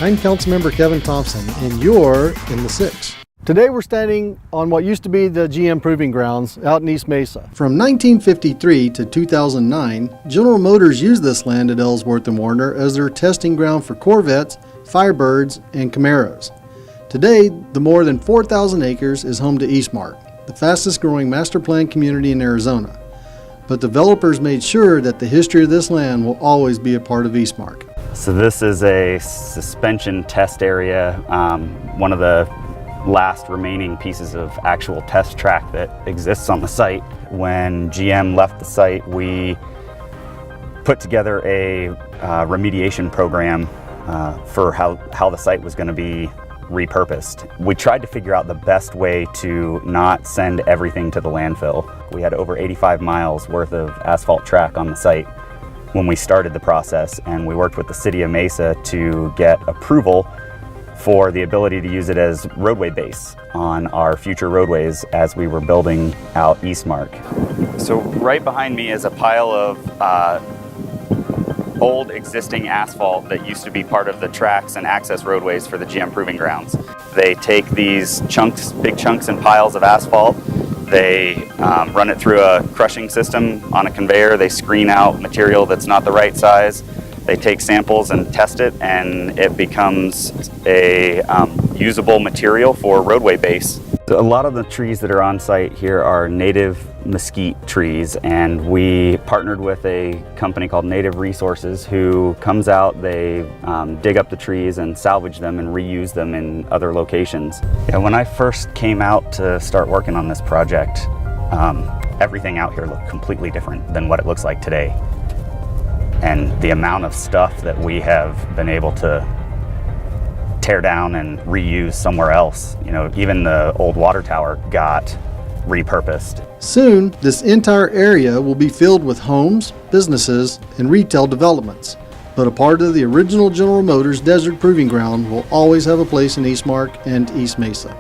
I'm Councilmember Kevin Thompson, and you're in the Six. Today we're standing on what used to be the GM Proving Grounds out in East Mesa. From 1953 to 2009, General Motors used this land at Ellsworth and Warner as their testing ground for Corvettes, Firebirds, and Camaros. Today, the more than 4,000 acres is home to Eastmark, the fastest growing master plan community in Arizona. But developers made sure that the history of this land will always be a part of Eastmark. So this is a suspension test area, one of the last remaining pieces of actual test track that exists on the site. When GM left the site, we put together a remediation program for how the site was going to be repurposed. We tried to figure out the best way to not send everything to the landfill. We had over 85 miles worth of asphalt track on the site when we started the process, and we worked with the city of Mesa to get approval for the ability to use it as roadway base on our future roadways as we were building out Eastmark. So right behind me is a pile of old existing asphalt that used to be part of the tracks and access roadways for the GM Proving Grounds. They take these chunks, big chunks and piles of asphalt, they run it through a crushing system on a conveyor, they screen out material that's not the right size, they take samples and test it, and it becomes a usable material for roadway base. A lot of the trees that are on site here are native mesquite trees, and we partnered with a company called Native Resources who comes out, they dig up the trees and salvage them and reuse them in other locations. Yeah, when I first came out to start working on this project, everything out here looked completely different than what it looks like today. And the amount of stuff that we have been able to tear down and reuse somewhere else, you know, even the old water tower got repurposed. Soon, this entire area will be filled with homes, businesses, and retail developments. But a part of the original General Motors Desert Proving Ground will always have a place in Eastmark and East Mesa.